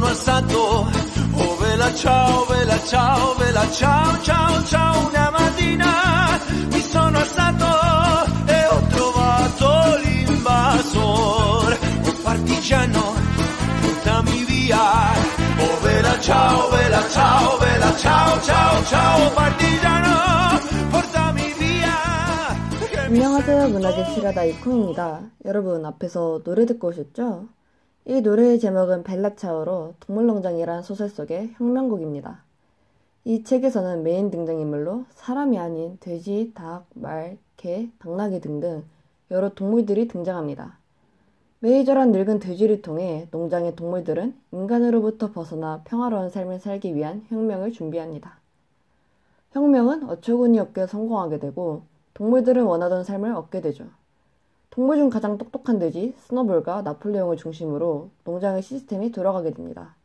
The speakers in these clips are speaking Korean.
alzato, oh vela ciao, vela ciao, ciao, ciao. Una mattina mi sono alzato e ho trovato l'invasor, un partigiano, portami via. Oh vela ciao, ciao, ciao, ciao, partigiano, portami via. 안녕하세요. 문학의 실화다 이콩입니다. 여러분, 앞에서 노래 듣고 오셨죠? 이 노래의 제목은 벨라차오로 동물농장이란 소설 속의 혁명곡입니다. 이 책에서는 메인 등장인물로 사람이 아닌 돼지, 닭, 말, 개, 당나귀 등등 여러 동물들이 등장합니다. 메이저란 늙은 돼지를 통해 농장의 동물들은 인간으로부터 벗어나 평화로운 삶을 살기 위한 혁명을 준비합니다. 혁명은 어처구니 없게 성공하게 되고 동물들은 원하던 삶을 얻게 되죠. 동물 중 가장 똑똑한 돼지 스노볼과 나폴레옹을 중심으로 농장의 시스템이 돌아가게 됩니다.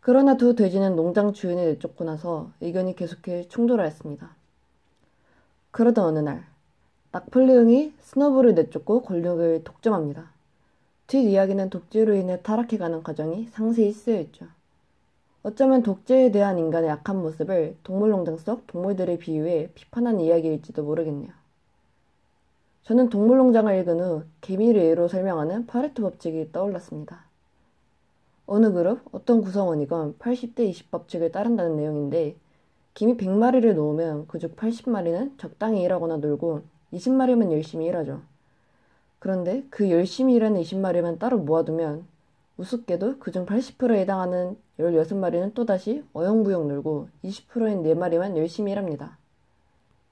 그러나 두 돼지는 농장 주인을 내쫓고 나서 의견이 계속해 충돌하였습니다. 그러던 어느 날 나폴레옹이 스노볼을 내쫓고 권력을 독점합니다. 뒷이야기는 독재로 인해 타락해가는 과정이 상세히 쓰여있죠. 어쩌면 독재에 대한 인간의 약한 모습을 동물농장 속 동물들에 비유해 비판한 이야기일지도 모르겠네요. 저는 동물농장을 읽은 후 개미를 예로 설명하는 파레토 법칙이 떠올랐습니다. 어느 그룹, 어떤 구성원이건 80대 20 법칙을 따른다는 내용인데 개미 100마리를 놓으면 그중 80마리는 적당히 일하거나 놀고 20마리만 열심히 일하죠. 그런데 그 열심히 일하는 20마리만 따로 모아두면 우습게도 그중 80%에 해당하는 16마리는 또다시 어영부영 놀고 20%인 4마리만 열심히 일합니다.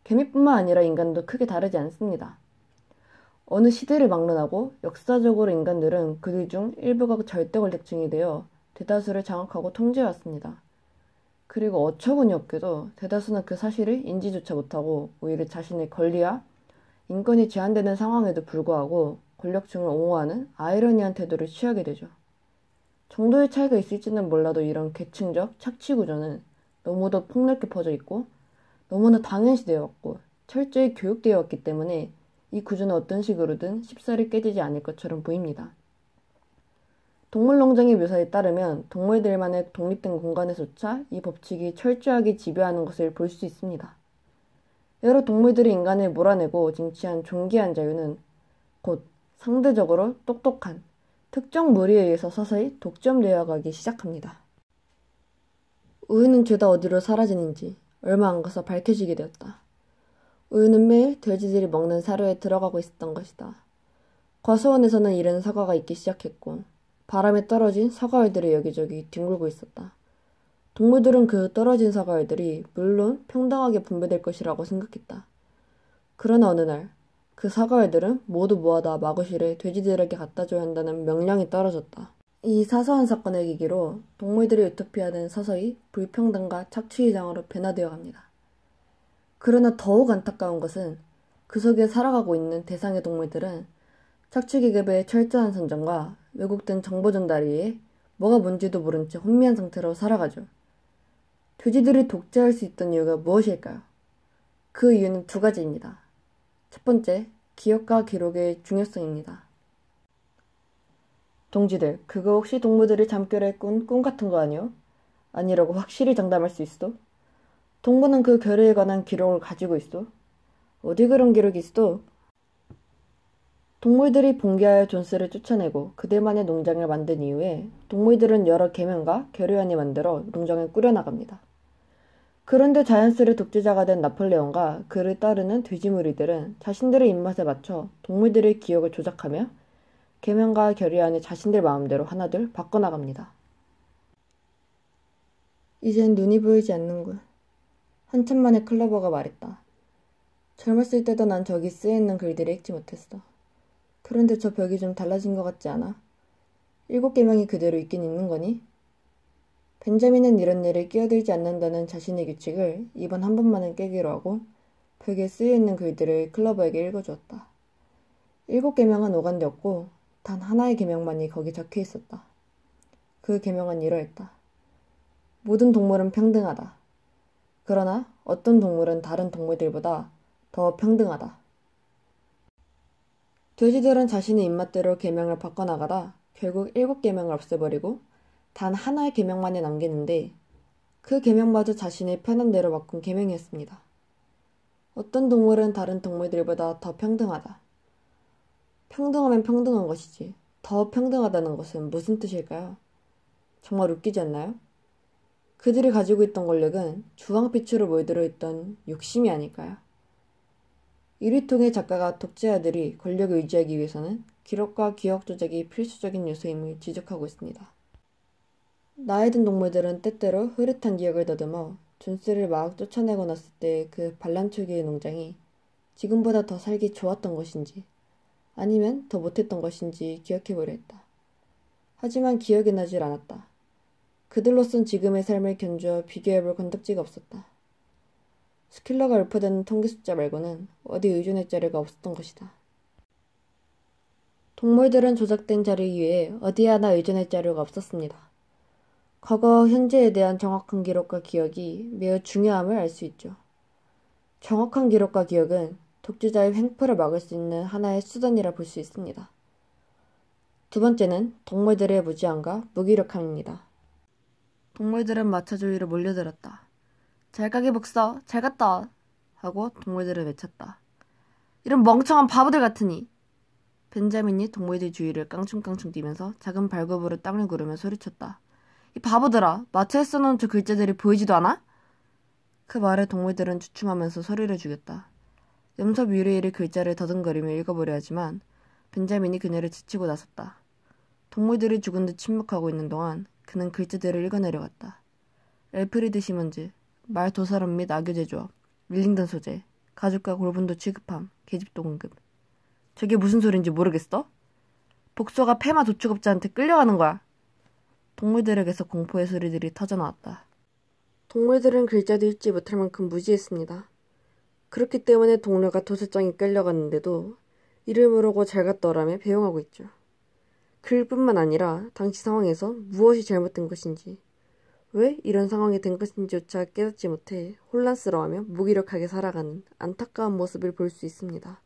개미뿐만 아니라 인간도 크게 다르지 않습니다. 어느 시대를 막론하고 역사적으로 인간들은 그들 중 일부가 절대 권력층이 되어 대다수를 장악하고 통제해왔습니다. 그리고 어처구니 없게도 대다수는 그 사실을 인지조차 못하고 오히려 자신의 권리와 인권이 제한되는 상황에도 불구하고 권력층을 옹호하는 아이러니한 태도를 취하게 되죠. 정도의 차이가 있을지는 몰라도 이런 계층적 착취 구조는 너무도 폭넓게 퍼져 있고 너무나 당연시되어 왔고 철저히 교육되어 왔기 때문에 이 구조는 어떤 식으로든 쉽사리 깨지지 않을 것처럼 보입니다. 동물농장의 묘사에 따르면 동물들만의 독립된 공간에서조차 이 법칙이 철저하게 지배하는 것을 볼 수 있습니다. 여러 동물들이 인간을 몰아내고 쟁취한 존귀한 자유는 곧 상대적으로 똑똑한 특정 무리에 의해서 서서히 독점되어 가기 시작합니다. 우유는 죄다 어디로 사라지는지 얼마 안 가서 밝혀지게 되었다. 우유는 매일 돼지들이 먹는 사료에 들어가고 있었던 것이다. 과수원에서는 이른 사과가 있기 시작했고 바람에 떨어진 사과알들이 여기저기 뒹굴고 있었다. 동물들은 그 떨어진 사과알들이 물론 평등하게 분배될 것이라고 생각했다. 그러나 어느 날 그 사과알들은 모두 모아다 마구실에 돼지들에게 갖다 줘야 한다는 명령이 떨어졌다. 이 사소한 사건을 계기로 동물들의 유토피아는 서서히 불평등과 착취의장으로 변화되어 갑니다. 그러나 더욱 안타까운 것은 그 속에 살아가고 있는 대상의 동물들은 착취계급의 철저한 선정과 왜곡된 정보 전달에 의해 뭐가 뭔지도 모른 채 혼미한 상태로 살아가죠. 돼지들이 독재할 수 있던 이유가 무엇일까요? 그 이유는 두 가지입니다. 첫 번째, 기억과 기록의 중요성입니다. 동지들, 그거 혹시 동물들이 잠결에 꾼 꿈 같은 거 아니요? 아니라고 확실히 장담할 수 있어? 동물은 그 결의에 관한 기록을 가지고 있어? 어디 그런 기록이 있어? 동물들이 봉기하여 존스를 쫓아내고 그들만의 농장을 만든 이후에 동물들은 여러 계명과 결의안을 만들어 농장을 꾸려나갑니다. 그런데 자연스레 독재자가 된 나폴레옹과 그를 따르는 돼지무리들은 자신들의 입맛에 맞춰 동물들의 기억을 조작하며 계명과 결의안을 자신들 마음대로 하나둘 바꿔나갑니다. 이젠 눈이 보이지 않는군. 한참 만에 클로버가 말했다. 젊었을 때도 난 저기 쓰여있는 글들을 읽지 못했어. 그런데 저 벽이 좀 달라진 것 같지 않아? 7계명이 그대로 있긴 있는 거니? 벤자민은 이런 일에 끼어들지 않는다는 자신의 규칙을 이번 한 번만은 깨기로 하고 벽에 쓰여있는 글들을 클로버에게 읽어주었다. 7계명은 오간되었고 단 하나의 계명만이 거기 적혀 있었다. 그 계명은 이러했다. 모든 동물은 평등하다. 그러나 어떤 동물은 다른 동물들보다 더 평등하다. 돼지들은 자신의 입맛대로 계명을 바꿔나가다 결국 7계명을 없애버리고 단 하나의 계명만이 남기는데 그 계명마저 자신의 편한 대로 바꾼 계명이었습니다. 어떤 동물은 다른 동물들보다 더 평등하다. 평등하면 평등한 것이지 더 평등하다는 것은 무슨 뜻일까요? 정말 웃기지 않나요? 그들이 가지고 있던 권력은 주황빛으로 물들어 있던 욕심이 아닐까요? 이를 통해 작가가 독자들이 권력을 유지하기 위해서는 기록과 기억 조작이 필수적인 요소임을 지적하고 있습니다. 나이 든 동물들은 때때로 흐릿한 기억을 더듬어 준스를 막 쫓아내고 났을 때 그 반란초기의 농장이 지금보다 더 살기 좋았던 것인지 아니면 더 못했던 것인지 기억해보려 했다. 하지만 기억이 나질 않았다. 그들로선 지금의 삶을 견주어 비교해볼 건덕지가 없었다. 스킬러가 읊어대는 통계 숫자 말고는 어디 의존할 자료가 없었던 것이다. 동물들은 조작된 자료 이외에 어디 하나 의존할 자료가 없었습니다. 과거, 현재에 대한 정확한 기록과 기억이 매우 중요함을 알 수 있죠. 정확한 기록과 기억은 독재자의 횡포를 막을 수 있는 하나의 수단이라 볼 수 있습니다. 두 번째는 동물들의 무지함과 무기력함입니다. 동물들은 마차주위로 몰려들었다. 잘 가게 복서, 잘 갔다 하고 동물들을 외쳤다. 이런 멍청한 바보들 같으니. 벤자민이 동물들 주위를 깡충깡충 뛰면서 작은 발굽으로 땅을 구르며 소리쳤다. 이 바보들아, 마차에 써놓은 저 글자들이 보이지도 않아? 그 말에 동물들은 주춤하면서 소리를 죽였다. 염소 뮤레일의 글자를 더듬거리며 읽어보려 하지만 벤자민이 그녀를 지치고 나섰다. 동물들이 죽은 듯 침묵하고 있는 동안 그는 글자들을 읽어내려갔다. 엘프리드 시먼즈, 말 도사람 및 악교 제조업, 윌링던 소재, 가죽과 골분도 취급함, 계집도 공급. 저게 무슨 소린지 모르겠어? 복서가 페마 도축업자한테 끌려가는 거야. 동물들에게서 공포의 소리들이 터져나왔다. 동물들은 글자도 읽지 못할 만큼 무지했습니다. 그렇기 때문에 동료가 도서장에 끌려갔는데도 이를 모르고 잘 갔다 오라며 배웅하고 있죠. 글뿐만 아니라 당시 상황에서 무엇이 잘못된 것인지, 왜 이런 상황이 된 것인지조차 깨닫지 못해 혼란스러워하며 무기력하게 살아가는 안타까운 모습을 볼 수 있습니다.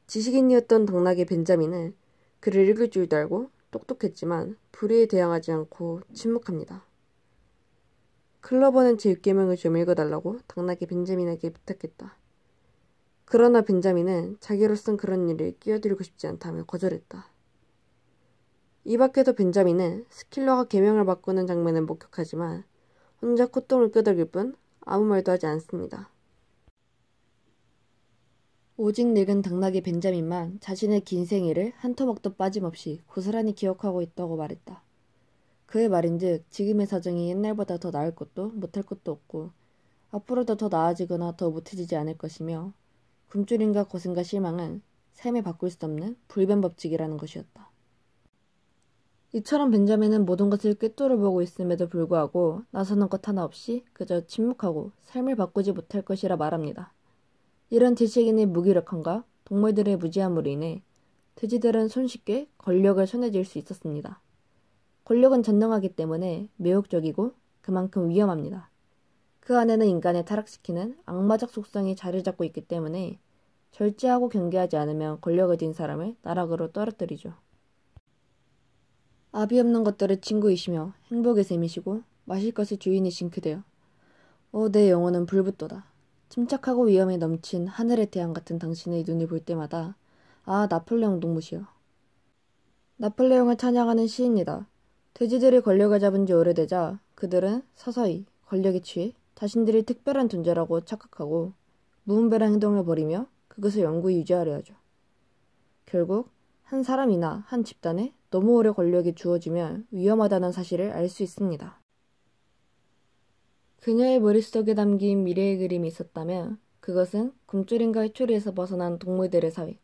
지식인이었던 당나귀 벤자민은 글을 읽을 줄도 알고 똑똑했지만 불의에 대항하지 않고 침묵합니다. 클로버는 제6계명을 좀 읽어달라고 당나귀 벤자민에게 부탁했다. 그러나 벤자민은 자기로선 그런 일을 끼어들고 싶지 않다며 거절했다. 이 밖에도 벤자민은 스킬러가 계명을 바꾸는 장면을 목격하지만 혼자 콧등을 끄덕일 뿐 아무 말도 하지 않습니다. 오직 늙은 당나귀 벤자민만 자신의 긴 생애를 한 토막도 빠짐없이 고스란히 기억하고 있다고 말했다. 그의 말인즉 지금의 사정이 옛날보다 더 나을 것도 못할 것도 없고 앞으로도 더 나아지거나 더 못해지지 않을 것이며 굶주림과 고생과 실망은 삶에 바꿀 수 없는 불변 법칙이라는 것이었다. 이처럼 벤자민은 모든 것을 꿰뚫어 보고 있음에도 불구하고 나서는 것 하나 없이 그저 침묵하고 삶을 바꾸지 못할 것이라 말합니다. 이런 지식인의 무기력함과 동물들의 무지함으로 인해 돼지들은 손쉽게 권력을 손에 쥘 수 있었습니다. 권력은 전능하기 때문에 매혹적이고 그만큼 위험합니다. 그 안에는 인간을 타락시키는 악마적 속성이 자리 잡고 있기 때문에 절제하고 경계하지 않으면 권력을 쥔 사람을 나락으로 떨어뜨리죠. 압이 없는 것들을 친구이시며 행복의 셈이시고 마실 것의 주인이신 그대여. 내 영혼은 불붙도다. 침착하고 위험에 넘친 하늘의 태양 같은 당신의 눈을 볼 때마다 나폴레옹 동무시여. 나폴레옹을 찬양하는 시입니다. 돼지들이 권력을 잡은 지 오래되자 그들은 서서히 권력에 취해 자신들이 특별한 존재라고 착각하고 무분별한 행동을 벌이며 그것을 영구히 유지하려 하죠. 결국 한 사람이나 한 집단에 너무 오래 권력이 주어지면 위험하다는 사실을 알 수 있습니다. 그녀의 머릿속에 담긴 미래의 그림이 있었다면 그것은 굶주림과 회초리에서 벗어난 동물들의 사회,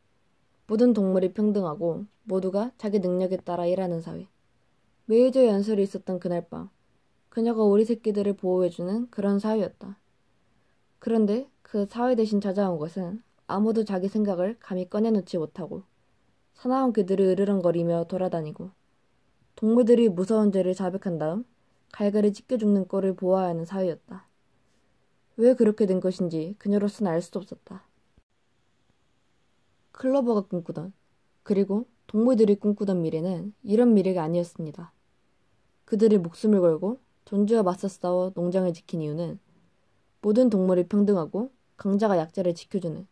모든 동물이 평등하고 모두가 자기 능력에 따라 일하는 사회, 메이저 연설이 있었던 그날 밤, 그녀가 오리 새끼들을 보호해주는 그런 사회였다. 그런데 그 사회 대신 찾아온 것은 아무도 자기 생각을 감히 꺼내놓지 못하고 사나운 그들을 으르렁거리며 돌아다니고 동물들이 무서운 죄를 자백한 다음 갈갈이 찢겨 죽는 꼴을 보아야 하는 사회였다. 왜 그렇게 된 것인지 그녀로서는 알 수도 없었다. 클로버가 꿈꾸던, 그리고 동물들이 꿈꾸던 미래는 이런 미래가 아니었습니다. 그들이 목숨을 걸고 존재와 맞서 싸워 농장을 지킨 이유는 모든 동물이 평등하고 강자가 약자를 지켜주는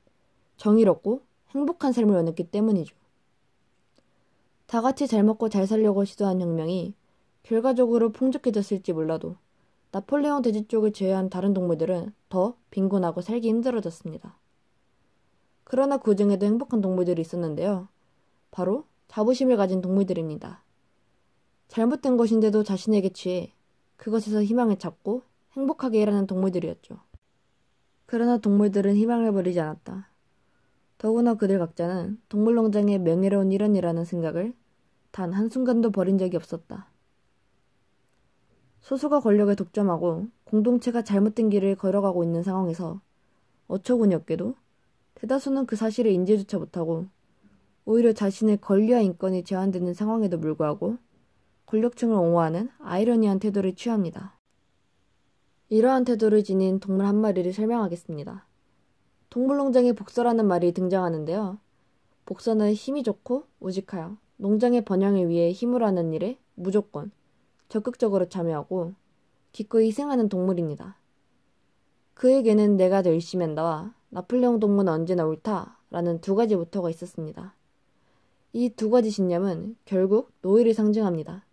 정의롭고 행복한 삶을 원했기 때문이죠. 다 같이 잘 먹고 잘 살려고 시도한 혁명이 결과적으로 풍족해졌을지 몰라도 나폴레옹 대지 쪽을 제외한 다른 동물들은 더 빈곤하고 살기 힘들어졌습니다. 그러나 그 중에도 행복한 동물들이 있었는데요. 바로 자부심을 가진 동물들입니다. 잘못된 것인데도 자신에게 취해 그것에서 희망을 찾고 행복하게 일하는 동물들이었죠. 그러나 동물들은 희망을 버리지 않았다. 더구나 그들 각자는 동물농장의 명예로운 일원이라는 생각을 단 한순간도 버린 적이 없었다. 소수가 권력을 독점하고 공동체가 잘못된 길을 걸어가고 있는 상황에서 어처구니 없게도 대다수는 그 사실을 인지조차 못하고 오히려 자신의 권리와 인권이 제한되는 상황에도 불구하고 권력층을 옹호하는 아이러니한 태도를 취합니다. 이러한 태도를 지닌 동물 한 마리를 설명하겠습니다. 동물농장에 복서라는 말이 등장하는데요. 복서는 힘이 좋고 우직하여 농장의 번영을 위해 힘으로 하는 일에 무조건 적극적으로 참여하고 기꺼이 희생하는 동물입니다. 그에게는 내가 더 열심히 한다와 나폴레옹 동무는 언제나 옳다라는 두 가지 모토가 있었습니다. 이 두 가지 신념은 결국 노예를 상징합니다.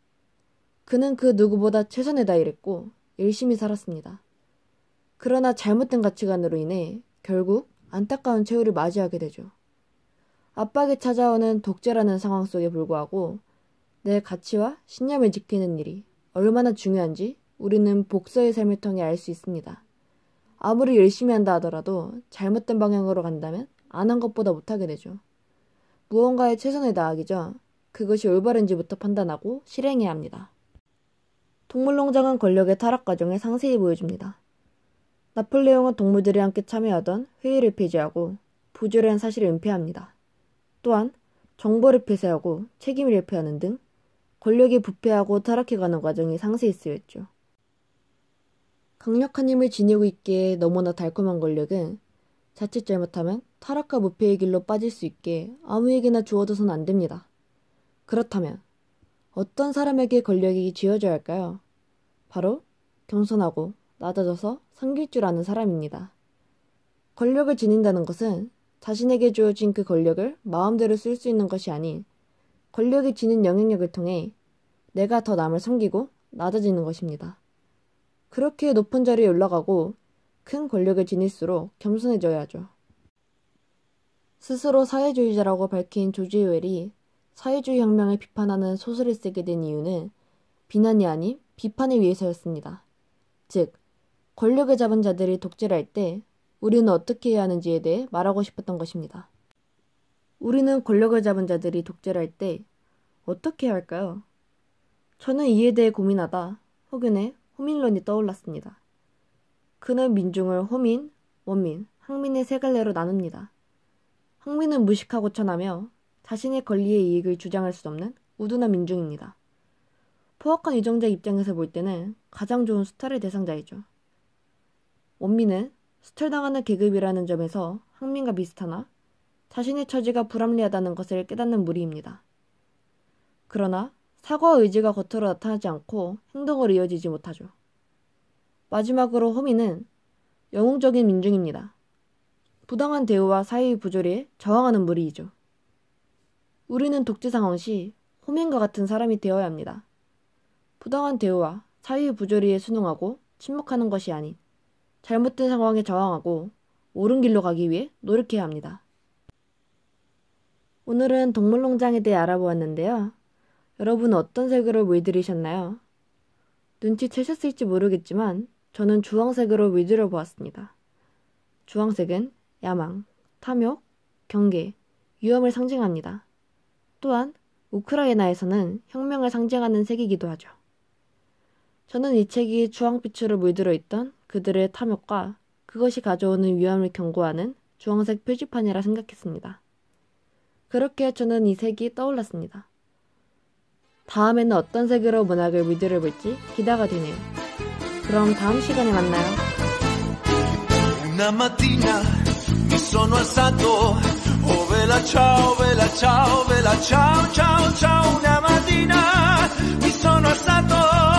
그는 그 누구보다 최선을 다해 일했고 열심히 살았습니다. 그러나 잘못된 가치관으로 인해 결국 안타까운 최후를 맞이하게 되죠. 압박에 찾아오는 독재라는 상황 속에 불구하고 내 가치와 신념을 지키는 일이 얼마나 중요한지 우리는 복서의 삶을 통해 알 수 있습니다. 아무리 열심히 한다 하더라도 잘못된 방향으로 간다면 안 한 것보다 못하게 되죠. 무언가에 최선을 다하기 전 그것이 올바른지부터 판단하고 실행해야 합니다. 동물농장은 권력의 타락 과정을 상세히 보여줍니다. 나폴레옹은 동물들이 함께 참여하던 회의를 폐지하고 부조리한 사실을 은폐합니다. 또한 정보를 폐쇄하고 책임을 회피하는 등 권력이 부패하고 타락해가는 과정이 상세히 쓰였죠. 강력한 힘을 지니고 있기에 너무나 달콤한 권력은 자칫 잘못하면 타락과 무패의 길로 빠질 수 있게 아무에게나 주어져서는 안 됩니다. 그렇다면 어떤 사람에게 권력이 쥐어져야 할까요? 바로 겸손하고 낮아져서 섬길 줄 아는 사람입니다. 권력을 지닌다는 것은 자신에게 주어진 그 권력을 마음대로 쓸 수 있는 것이 아닌 권력이 지닌 영향력을 통해 내가 더 남을 섬기고 낮아지는 것입니다. 그렇게 높은 자리에 올라가고 큰 권력을 지닐수록 겸손해져야 하죠. 스스로 사회주의자라고 밝힌 조지 오웰이 사회주의 혁명을 비판하는 소설을 쓰게 된 이유는 비난이 아닌 비판을 위해서였습니다. 즉, 권력을 잡은 자들이 독재를 할 때 우리는 어떻게 해야 하는지에 대해 말하고 싶었던 것입니다. 우리는 권력을 잡은 자들이 독재를 할 때 어떻게 해야 할까요? 저는 이에 대해 고민하다 허균의 호민론이 떠올랐습니다. 그는 민중을 호민, 원민, 항민의 세 갈래로 나눕니다. 항민은 무식하고 천하며 자신의 권리의 이익을 주장할 수 없는 우둔한 민중입니다. 포악한 위정자 입장에서 볼 때는 가장 좋은 수탈의 대상자이죠. 원민은 수탈당하는 계급이라는 점에서 항민과 비슷하나 자신의 처지가 불합리하다는 것을 깨닫는 무리입니다. 그러나 사과와 의지가 겉으로 나타나지 않고 행동으로 이어지지 못하죠. 마지막으로 호민은 영웅적인 민중입니다. 부당한 대우와 사회의 부조리에 저항하는 무리이죠. 우리는 독재 상황 시 호민과 같은 사람이 되어야 합니다. 부당한 대우와 사회의 부조리에 순응하고 침묵하는 것이 아닌 잘못된 상황에 저항하고 옳은 길로 가기 위해 노력해야 합니다. 오늘은 동물농장에 대해 알아보았는데요. 여러분은 어떤 색으로 물들이셨나요? 눈치채셨을지 모르겠지만 저는 주황색으로 물들여 보았습니다. 주황색은 야망, 탐욕, 경계, 위험을 상징합니다. 또한 우크라이나에서는 혁명을 상징하는 색이기도 하죠. 저는 이 책이 주황빛으로 물들어 있던 그들의 탐욕과 그것이 가져오는 위험을 경고하는 주황색 표지판이라 생각했습니다. 그렇게 저는 이 색이 떠올랐습니다. 다음에는 어떤 색으로 문학을 물들여 볼지 기대가 되네요. 그럼 다음 시간에 만나요. Una mattina mi sono alzato, oh vela ciao, vela ciao, vela ciao, ciao, ciao. Una mattina mi sono alzato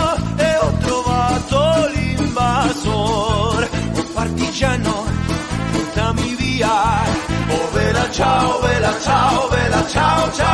ciao, bella ciao, ciao.